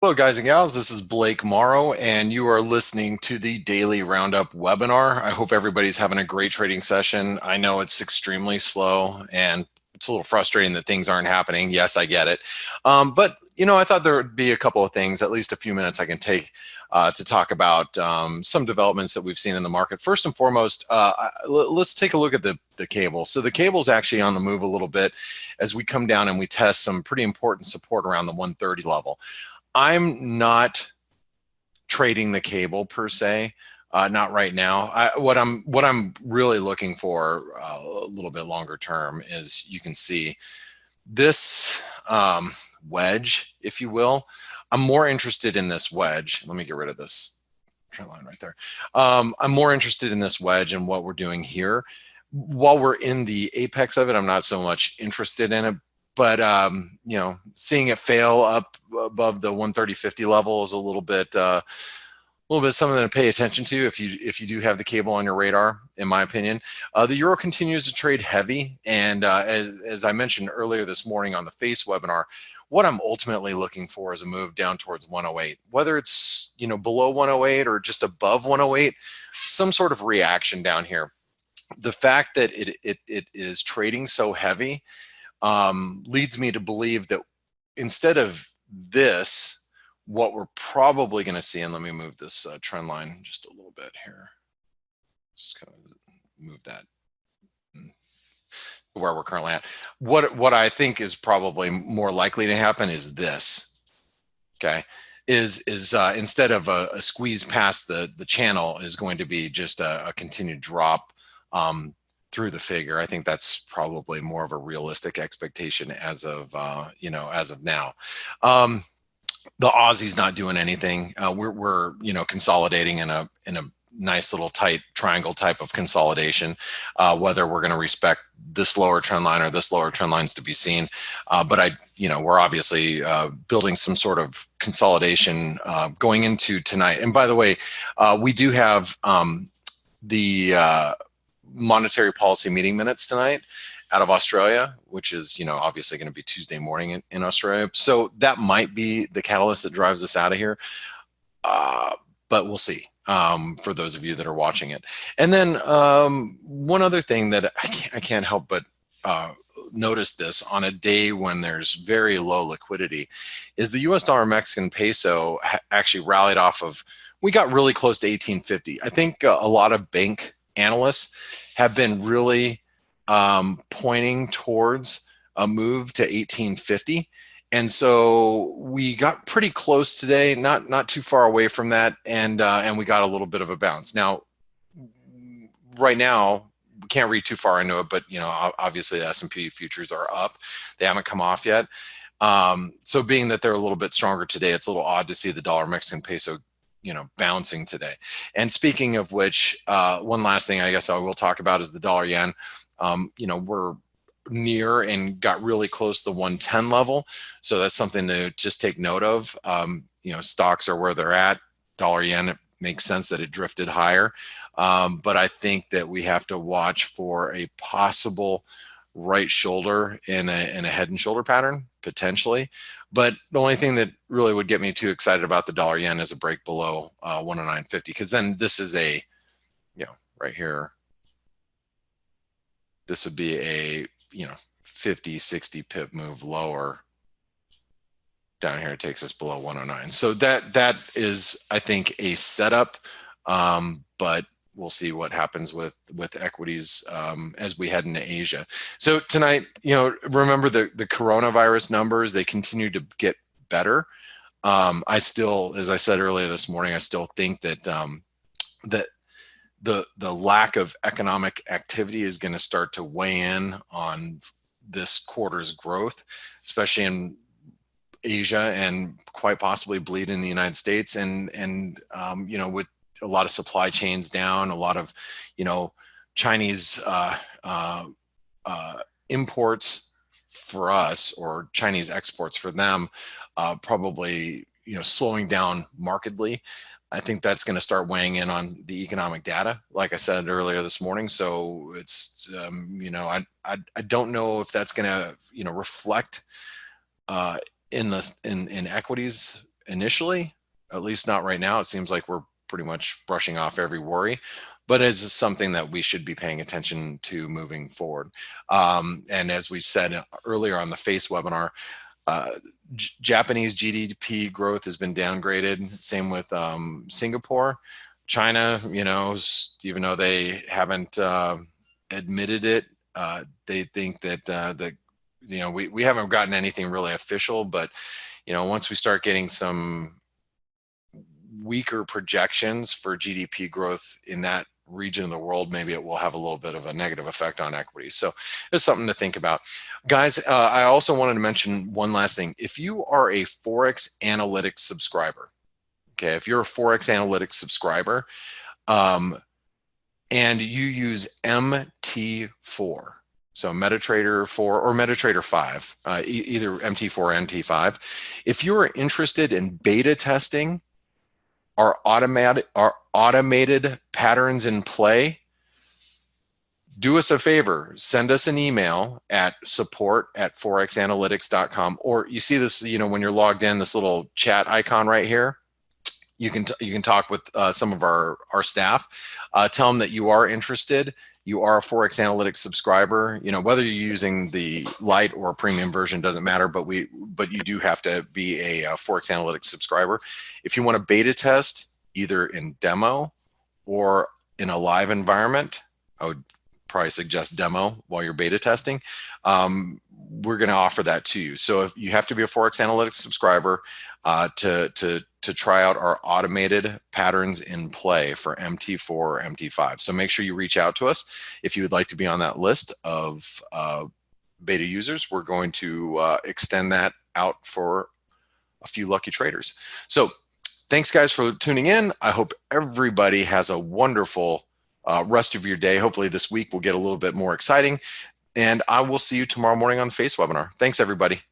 Hello, guys and gals. This is Blake Morrow, and you are listening to the Daily Roundup webinar. I hope everybody's having a great trading session. I know it's extremely slow, and it's a little frustrating that things aren't happening. Yes, I get it. But, I thought there would be a couple of things, at least a few minutes I can take to talk about some developments that we've seen in the market. First and foremost, let's take a look at the cable. So the cable's actually on the move a little bit as we come down and we test some pretty important support around the 130 level. I'm not trading the cable per se, not right now. What I'm really looking for a little bit longer term is, you can see this wedge, if you will. I'm more interested in this wedge. Let me get rid of this trend line right there. I'm more interested in this wedge and what we're doing here. While we're in the apex of it, I'm not so much interested in it. But seeing it fail up above the 130.50 level is a little bit something to pay attention to if you do have the cable on your radar, in my opinion. The euro continues to trade heavy, and as I mentioned earlier this morning on the Face webinar, what I'm ultimately looking for is a move down towards 108, whether it's below 108 or just above 108, some sort of reaction down here. The fact that it is trading so heavy leads me to believe that instead of this, what we're probably going to see, and let me move this trend line just a little bit here. Just kind of move that where we're currently at. What I think is probably more likely to happen is this. Okay, is instead of a squeeze past the channel, is going to be just a continued drop through the figure. I think that's probably more of a realistic expectation as of as of now. The Aussie's not doing anything. We're consolidating in a nice little tight triangle type of consolidation. Whether we're going to respect this lower trend line or this lower trend line's to be seen. But we're obviously building some sort of consolidation going into tonight. And by the way, we do have the monetary policy meeting minutes tonight out of Australia, which is obviously going to be Tuesday morning in Australia. So that might be the catalyst that drives us out of here, but we'll see for those of you that are watching it. And then one other thing that I can't help but notice this on a day when there's very low liquidity is the US dollar Mexican peso actually rallied off of, we got really close to 1850. I think a lot of bank analysts have been really pointing towards a move to 1850, and so we got pretty close today, not too far away from that, and we got a little bit of a bounce. Now, right now, we can't read too far into it, but obviously the S&P futures are up; they haven't come off yet. So, being that they're a little bit stronger today, it's a little odd to see the dollar Mexican peso bouncing today. And speaking of which, one last thing I guess I will talk about is the dollar yen. We're near and got really close to the 110 level. So that's something to just take note of. Stocks are where they're at. Dollar yen, it makes sense that it drifted higher. But I think that we have to watch for a possible right shoulder in a head and shoulder pattern, potentially. But the only thing that really would get me too excited about the dollar yen is a break below 109.50, because then this is a, right here, this would be a 50, 60 pip move lower down here. It takes us below 109. So that is, I think, a setup, but we'll see what happens with equities as we head into Asia. So tonight, remember the coronavirus numbers, they continue to get better. I still, as I said earlier this morning, I still think that that the lack of economic activity is going to start to weigh in on this quarter's growth, especially in Asia, and quite possibly bleed in the United States. And with a lot of supply chains down, a lot of Chinese imports for us, or Chinese exports for them, probably slowing down markedly. I think that's going to start weighing in on the economic data, like I said earlier this morning. So it's I don't know if that's going to reflect in equities initially, at least not right now. It seems like we're pretty much brushing off every worry, but it's something that we should be paying attention to moving forward. And as we said earlier on the FACE webinar, Japanese GDP growth has been downgraded. Same with Singapore. China, even though they haven't admitted it, they think that we haven't gotten anything really official, but once we start getting some weaker projections for GDP growth in that region of the world, maybe it will have a little bit of a negative effect on equities. So it's something to think about. Guys, I also wanted to mention one last thing. If you are a ForexAnalytix subscriber, okay, if you're a ForexAnalytix subscriber, and you use MT4, so MetaTrader 4 or MetaTrader 5, either MT4 or MT5, if you are interested in beta testing our automated patterns in play, do us a favor, send us an email at support@forexanalytix.com, or you see this, when you're logged in, this little chat icon right here. You can talk with some of our staff. Tell them that you are interested. You are a ForexAnalytix subscriber. Whether you're using the light or premium version doesn't matter, but you do have to be a ForexAnalytix subscriber. If you want to beta test either in demo or in a live environment, I would probably suggest demo while you're beta testing. We're going to offer that to you. So if you have to be a ForexAnalytix subscriber to try out our automated patterns in play for MT4 or MT5. So make sure you reach out to us if you would like to be on that list of beta users. We're going to extend that out for a few lucky traders. So thanks guys for tuning in. I hope everybody has a wonderful rest of your day. Hopefully this week will get a little bit more exciting, and I will see you tomorrow morning on the FACE webinar. Thanks everybody.